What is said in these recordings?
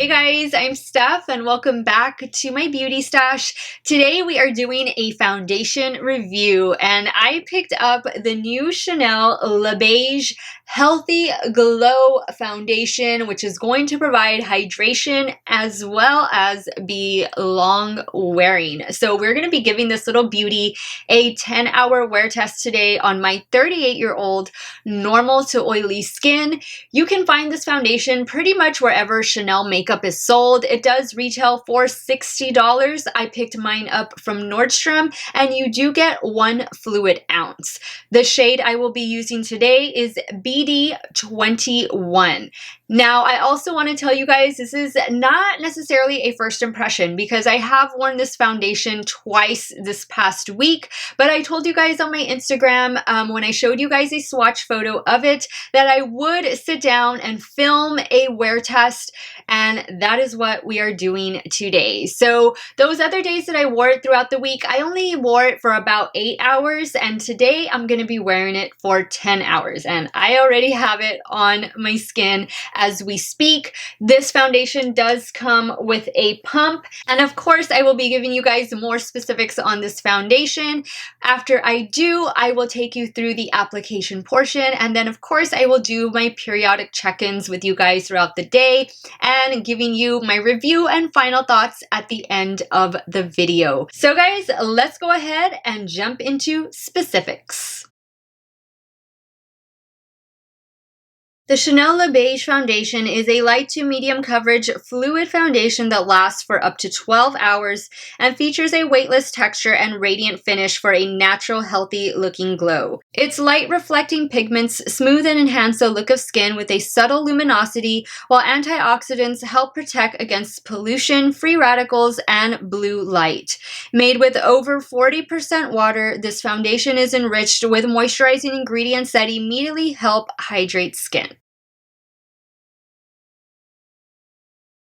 Hey guys, I'm Steph and welcome back to my beauty stash. Today we are doing a foundation review and I picked up the new Chanel Le Beige Healthy Glow Foundation, which is going to provide hydration as well as be long wearing. So we're going to be giving this little beauty a 10-hour wear test today on my 38-year-old normal to oily skin. You can find this foundation pretty much wherever Chanel makeup is sold. It does retail for $60. I picked mine up from Nordstrom, and you do get 1 fluid ounce. The shade I will be using today is BD21. Now, I also want to tell you guys this is not necessarily a first impression because I have worn this foundation twice this past week, but I told you guys on my Instagram when I showed you guys a swatch photo of it that I would sit down and film a wear test, and that is what we are doing today. So those other days that I wore it throughout the week, I only wore it for about 8 hours, and today I'm going to be wearing it for 10 hours, and I already have it on my skin as we speak. This foundation does come with a pump, and of course I will be giving you guys more specifics on this foundation. After I do, I will take you through the application portion, and then of course I will do my periodic check-ins with you guys throughout the day and giving you my review and final thoughts at the end of the video. So guys, let's go ahead and jump into specifics. The Chanel Le Beige Foundation is a light to medium coverage fluid foundation that lasts for up to 12 hours and features a weightless texture and radiant finish for a natural, healthy looking glow. Its light reflecting pigments smooth and enhance the look of skin with a subtle luminosity, while antioxidants help protect against pollution, free radicals, and blue light. Made with over 40% water, this foundation is enriched with moisturizing ingredients that immediately help hydrate skin.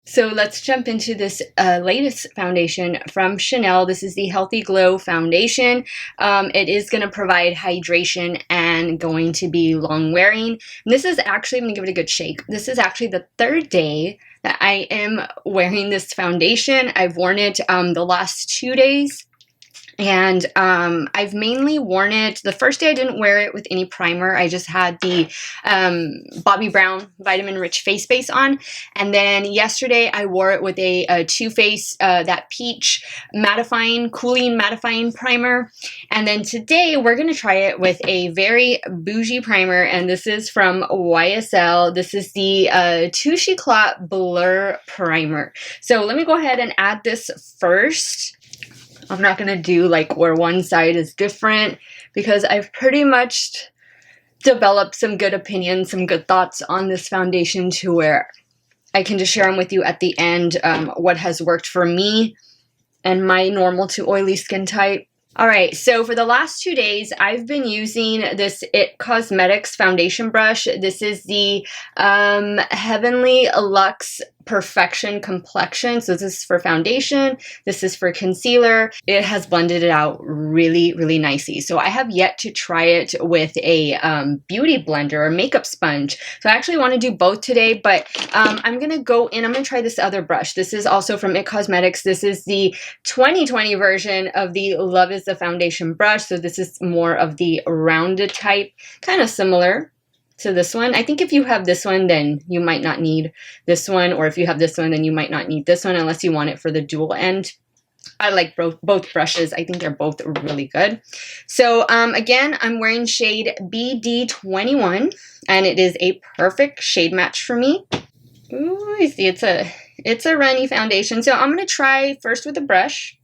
So let's jump into this latest foundation from Chanel. This is the Healthy Glow Foundation. It is going to provide hydration and going to be long wearing. And this is actually, I'm going to give it a good shake. This is actually the 3rd day that I am wearing this foundation. I've worn it the last 2 days. And I've mainly worn it, the first day I didn't wear it with any primer. I just had the Bobbi Brown Vitamin Rich Face Base on. And then yesterday I wore it with a Too Faced, that peach mattifying, cooling mattifying primer. And then today we're going to try it with a very bougie primer. And this is from YSL. This is the Touche Eclat Blur Primer. So let me go ahead and add this first. I'm not going to do like where one side is different because I've pretty much developed some good opinions, some good thoughts on this foundation to where I can just share them with you at the end, what has worked for me and my normal to oily skin type. Alright, so for the last 2 days, I've been using this It Cosmetics foundation brush. This is the Heavenly Luxe Perfection Complexion. So this is for foundation. This is for concealer. It has blended it out really, really nicely. So I have yet to try it with a beauty blender or makeup sponge. So I actually want to do both today, but I'm going to go in. I'm going to try this other brush. This is also from It Cosmetics. This is the 2020 version of the Love is the Foundation brush. So this is more of the rounded type, kind of similar to this one. I think if you have this one, then you might not need this one, or if you have this one, then you might not need this one unless you want it for the dual end. I like both brushes. I think they're both really good. So again, I'm wearing shade BD21, and it is a perfect shade match for me. Ooh, I see it's a runny foundation. So I'm going to try first with the brush.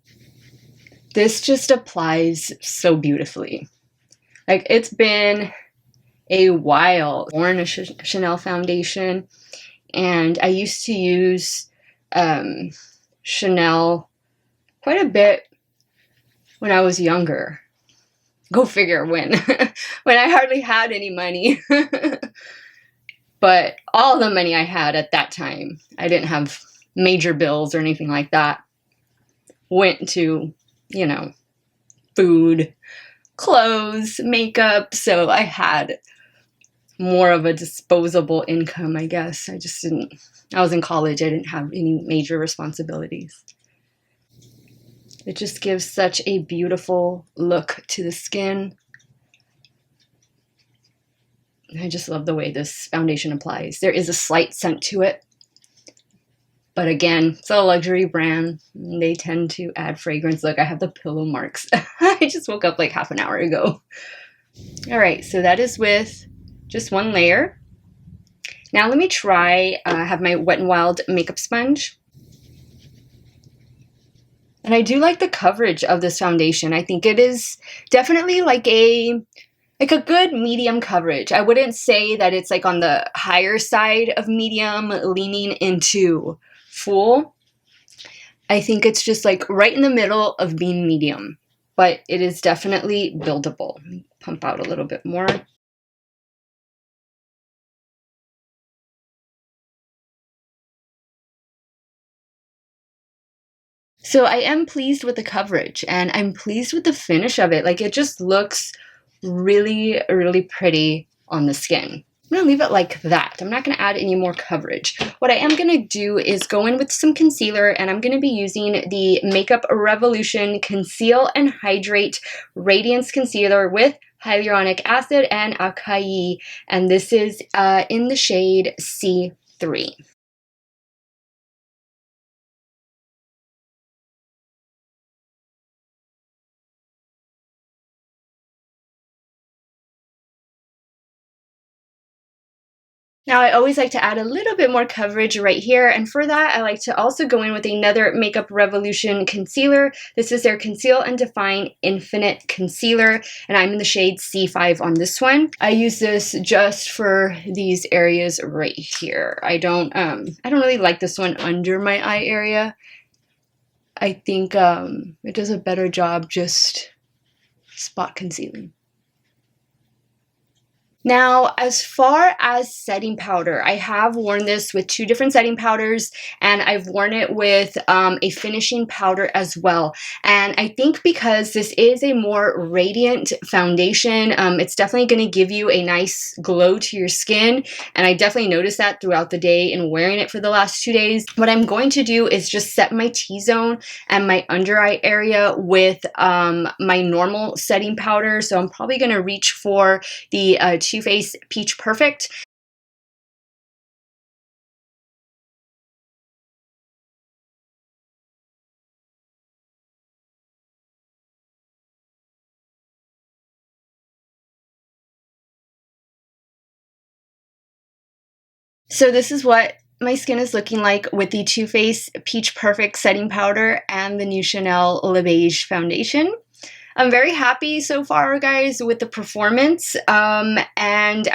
This just applies so beautifully. Like, it's been a while worn a Chanel foundation, and I used to use Chanel quite a bit when I was younger. Go figure when. When I hardly had any money. But all the money I had at that time, I didn't have major bills or anything like that, went to, you know, food, clothes, makeup. So I had more of a disposable income, I guess. I was in college, I didn't have any major responsibilities. It just gives such a beautiful look to the skin. I just love the way this foundation applies. There is a slight scent to it, but again, it's a luxury brand. They tend to add fragrance. Look, I have the pillow marks. I just woke up like half an hour ago. All right, so that is with just one layer. Now let me try, have my Wet n Wild makeup sponge. And I do like the coverage of this foundation. I think it is definitely like a good medium coverage. I wouldn't say that it's like on the higher side of medium, leaning into full. I think it's just like right in the middle of being medium, but it is definitely buildable. Let me pump out a little bit more. So I am pleased with the coverage, and I'm pleased with the finish of it. Like, it just looks really, really pretty on the skin. I'm gonna leave it like that. I'm not gonna add any more coverage. What I am gonna do is go in with some concealer, and I'm gonna be using the Makeup Revolution Conceal and Hydrate Radiance Concealer with hyaluronic acid and acai, and this is in the shade C3. Now I always like to add a little bit more coverage right here, and for that I like to also go in with another Makeup Revolution concealer. This is their Conceal and Define Infinite Concealer, and I'm in the shade C5 on this one. I use this just for these areas right here. I don't really like this one under my eye area. I think it does a better job just spot concealing. Now, as far as setting powder, I have worn this with two different setting powders, and I've worn it with a finishing powder as well. And I think because this is a more radiant foundation, it's definitely going to give you a nice glow to your skin. And I definitely noticed that throughout the day and wearing it for the last 2 days. What I'm going to do is just set my T-zone and my under eye area with my normal setting powder. So I'm probably going to reach for the Too Faced Peach Perfect. So this is what my skin is looking like with the Too Faced Peach Perfect setting powder and the new Chanel Le Beige foundation. I'm very happy so far, guys, with the performance, and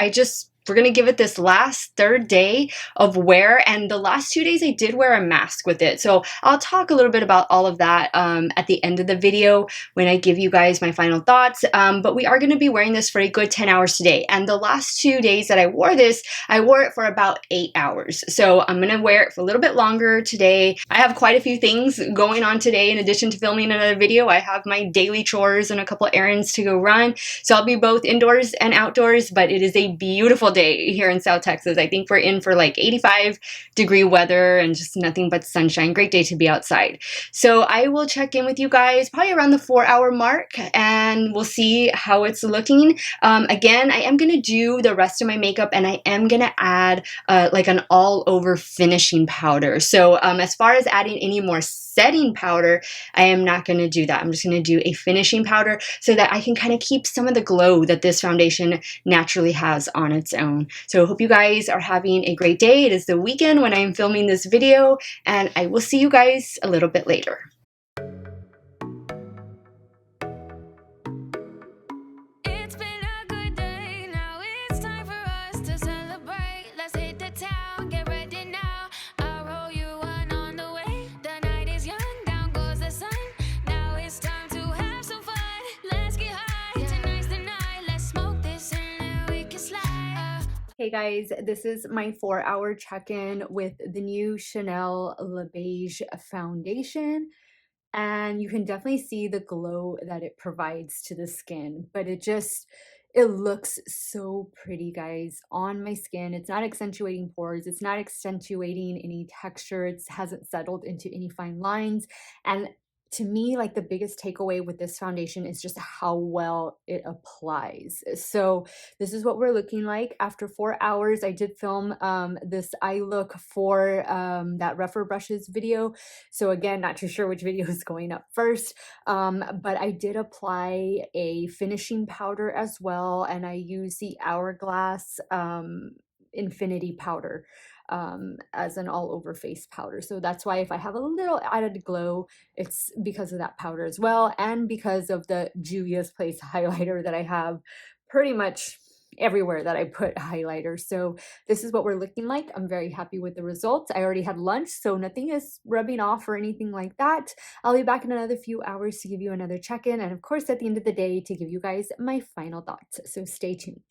we're gonna give it this last third day of wear, and the last 2 days I did wear a mask with it. So I'll talk a little bit about all of that at the end of the video when I give you guys my final thoughts. But we are gonna be wearing this for a good 10 hours today. And the last 2 days that I wore this, I wore it for about 8 hours. So I'm gonna wear it for a little bit longer today. I have quite a few things going on today. In addition to filming another video, I have my daily chores and a couple errands to go run. So I'll be both indoors and outdoors, but it is a beautiful day here in South Texas. I think we're in for like 85-degree weather and just nothing but sunshine. Great day to be outside. So I will check in with you guys probably around the 4-hour mark, and we'll see how it's looking. Again, I am going to do the rest of my makeup, and I am going to add like an all-over finishing powder. So as far as adding any more setting powder, I am not going to do that. I'm just going to do a finishing powder so that I can kind of keep some of the glow that this foundation naturally has on its own. So I hope you guys are having a great day. It is the weekend when I am filming this video, and I will see you guys a little bit later. Hey guys, this is my 4-hour check-in with the new Chanel Le Beige foundation, and you can definitely see the glow that it provides to the skin, but it It looks so pretty, guys, on my skin. It's not accentuating pores. It's not accentuating any texture. It hasn't settled into any fine lines. And to me, like, the biggest takeaway with this foundation is just how well it applies. So this is what we're looking like after 4 hours. I did film this eye look for that Rougher Brushes video. So again, not too sure which video is going up first. But I did apply a finishing powder as well, and I use the Hourglass Infinity powder as an all-over face powder. So that's why if I have a little added glow, it's because of that powder as well, and because of the Juvia's Place highlighter that I have pretty much everywhere that I put highlighter. So this is what we're looking like. I'm very happy with the results. I already had lunch, so nothing is rubbing off or anything like that. I'll be back in another few hours to give you another check-in, and of course at the end of the day to give you guys my final thoughts. So stay tuned.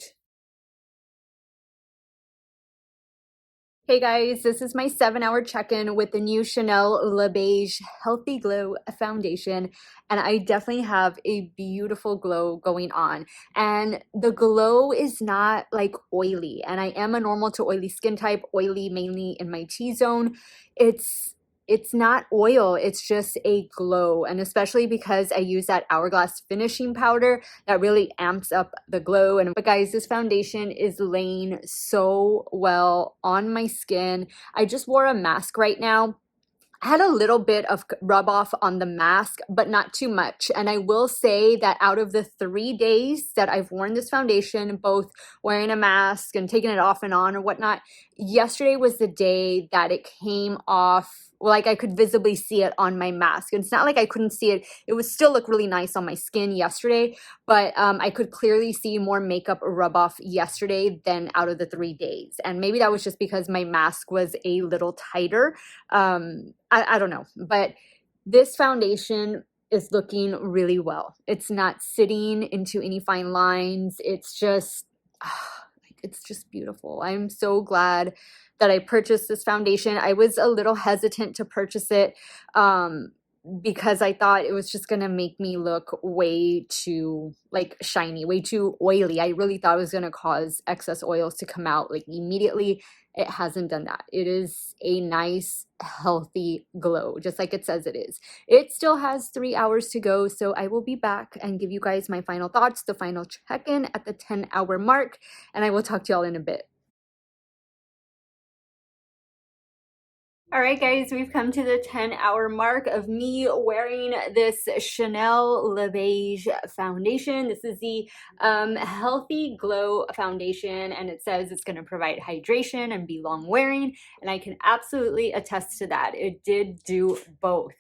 Hey guys, this is my 7-hour check-in with the new Chanel Le Beige Healthy Glow Foundation, and I definitely have a beautiful glow going on. And the glow is not like oily, and I am a normal to oily skin type, oily mainly in my T-zone. It's not oil, it's just a glow, and especially because I use that Hourglass finishing powder that really amps up the glow. But guys, this foundation is laying so well on my skin. I just wore a mask right now. I had a little bit of rub off on the mask, but not too much. And I will say that out of the 3 days that I've worn this foundation, both wearing a mask and taking it off and on or whatnot, yesterday was the day that it came off. Like, I could visibly see it on my mask. And it's not like I couldn't see it. It would still look really nice on my skin yesterday, but I could clearly see more makeup rub off yesterday than out of the 3 days. And maybe that was just because my mask was a little tighter. I don't know, but this foundation is looking really well. It's not sitting into any fine lines. It's just, it's just beautiful. I'm so glad that I purchased this foundation. I was a little hesitant to purchase it because I thought it was just gonna make me look way too like shiny, way too oily. I really thought it was gonna cause excess oils to come out like immediately. It hasn't done that. It is a nice, healthy glow, just like it says it is. It still has 3 hours to go, so I will be back and give you guys my final thoughts, the final check-in at the 10-hour mark, and I will talk to y'all in a bit. All right, guys, we've come to the 10-hour mark of me wearing this Chanel Le Beige foundation. This is the Healthy Glow foundation, and it says it's going to provide hydration and be long wearing, and I can absolutely attest to that. It did do both.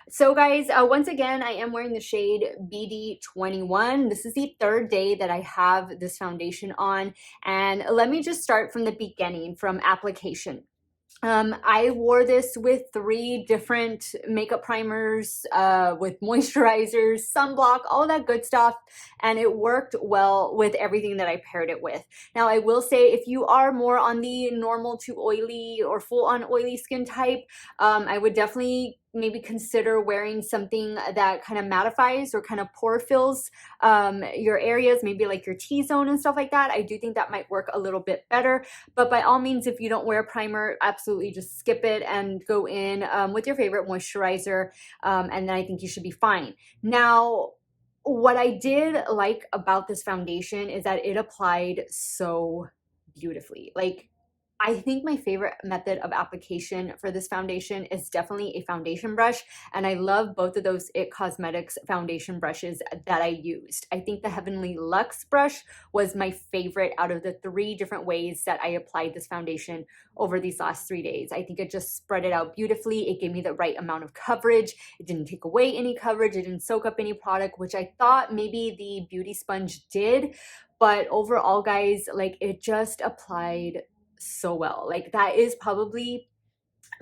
So guys, once again, I am wearing the shade BD21. This is the 3rd day that I have this foundation on, and let me just start from the beginning, from application. I wore this with 3 different makeup primers, with moisturizers, sunblock, all that good stuff, and it worked well with everything that I paired it with. Now, I will say, if you are more on the normal to oily or full-on oily skin type, I would definitely maybe consider wearing something that kind of mattifies or kind of pore fills your areas, maybe like your T-zone and stuff like that. I do think that might work a little bit better, but by all means, if you don't wear a primer, absolutely just skip it and go in with your favorite moisturizer, and then I think you should be fine. Now, what I did like about this foundation is that it applied so beautifully. Like, I think my favorite method of application for this foundation is definitely a foundation brush, and I love both of those IT Cosmetics foundation brushes that I used. I think the Heavenly Luxe brush was my favorite out of the 3 different ways that I applied this foundation over these last 3 days. I think it just spread it out beautifully. It gave me the right amount of coverage. It didn't take away any coverage. It didn't soak up any product, which I thought maybe the Beauty Sponge did. But overall, guys, like, it just applied so well. Like, that is probably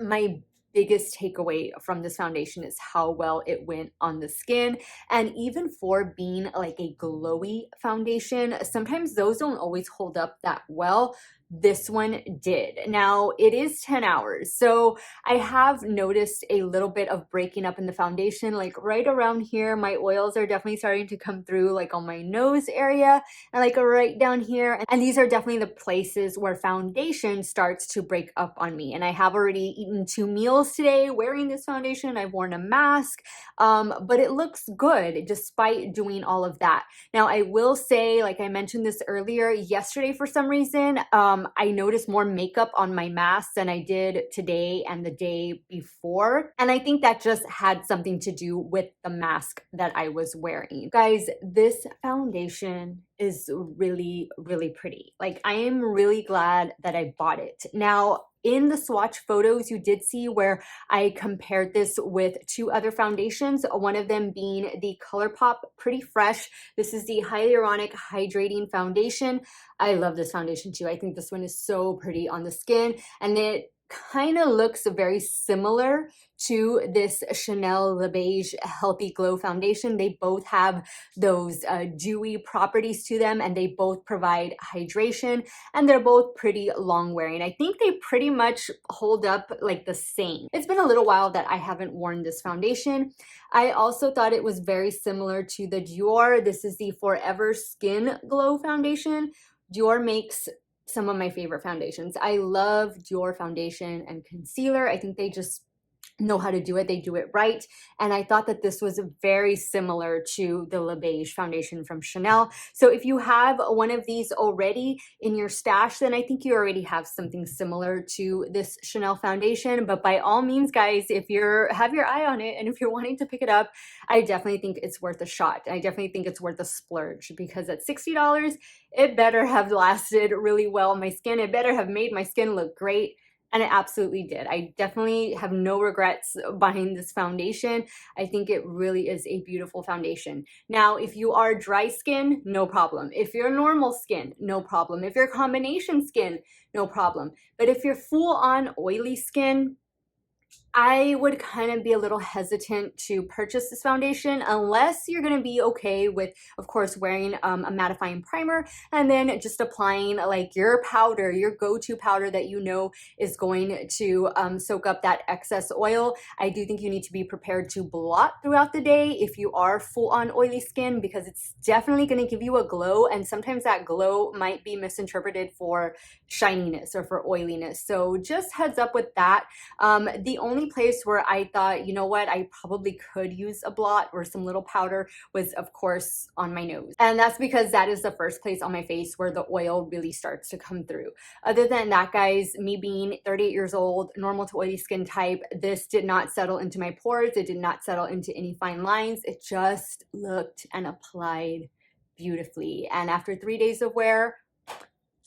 my biggest takeaway from this foundation, is how well it went on the skin. And even for being like a glowy foundation, sometimes those don't always hold up that well. this one did. Now, it is 10 hours, so I have noticed a little bit of breaking up in the foundation, like right around here. My oils are definitely starting to come through, like on my nose area and like right down here. And these are definitely the places where foundation starts to break up on me. And I have already eaten 2 meals today wearing this foundation. I've worn a mask, but it looks good despite doing all of that. Now, I will say, like I mentioned this earlier, yesterday for some reason, I noticed more makeup on my mask than I did today and the day before. And I think that just had something to do with the mask that I was wearing. Guys, this foundation is really, really pretty. Like, I am really glad that I bought it. Now, in the swatch photos, you did see where I compared this with 2 other foundations, one of them being the ColourPop Pretty Fresh. This is the Hyaluronic Hydrating Foundation. I love this foundation too. I think this one is so pretty on the skin, and it kind of looks very similar to this Chanel Le Beige Healthy Glow Foundation. They both have those dewy properties to them, and they both provide hydration, and they're both pretty long wearing. I think they pretty much hold up like the same. It's been a little while that I haven't worn this foundation. I also thought it was very similar to the Dior. This is the Forever Skin Glow Foundation. Dior makes some of my favorite foundations. I love Dior foundation and concealer. I think they just know how to do it. They do it right. And I thought that this was very similar to the Le Beige foundation from Chanel. So if you have one of these already in your stash, then I think you already have something similar to this Chanel foundation. But by all means, guys, if you're have your eye on it and if you're wanting to pick it up, I definitely think it's worth a shot. I definitely think it's worth a splurge, because at $60, it better have lasted really well on my skin. It better have made my skin look great. And it absolutely did. I definitely have no regrets buying this foundation. I think it really is a beautiful foundation. Now, if you are dry skin, no problem. If you're normal skin, no problem. If you're combination skin, no problem. But if you're full on oily skin, I would kind of be a little hesitant to purchase this foundation unless you're going to be okay with, of course, wearing a mattifying primer and then just applying like your powder, your go-to powder that you know is going to soak up that excess oil. I do think you need to be prepared to blot throughout the day if you are full on oily skin, because it's definitely going to give you a glow, and sometimes that glow might be misinterpreted for shininess or for oiliness. So just heads up with that. The only place where I thought, you know what, I probably could use a blot or some little powder was, of course, on my nose. And that's because that is the first place on my face where the oil really starts to come through. Other than that, guys, me being 38 years old, normal to oily skin type, this did not settle into my pores. It did not settle into any fine lines. It just looked and applied beautifully. And after 3 days of wear,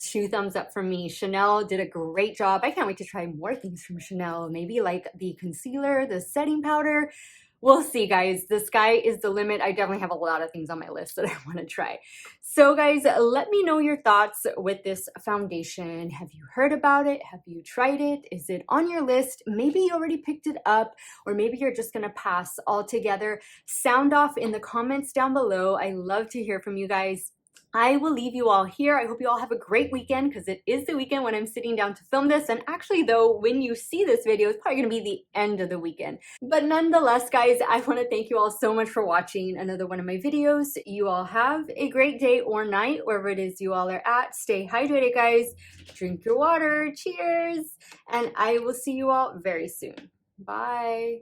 2 thumbs up from me. Chanel did a great job. I can't wait to try more things from Chanel. Maybe like the concealer, the setting powder. We'll see, guys. The sky is the limit. I definitely have a lot of things on my list that I want to try. So, guys, let me know your thoughts with this foundation. Have you heard about it? Have you tried it? Is it on your list? Maybe you already picked it up, or maybe you're just going to pass altogether. Sound off in the comments down below. I love to hear from you guys. I will leave you all here. I hope you all have a great weekend, because it is the weekend when I'm sitting down to film this. And actually, though, when you see this video, it's probably going to be the end of the weekend. But nonetheless, guys, I want to thank you all so much for watching another one of my videos. You all have a great day or night, wherever it is you all are at. Stay hydrated, guys. Drink your water. Cheers. And I will see you all very soon. Bye.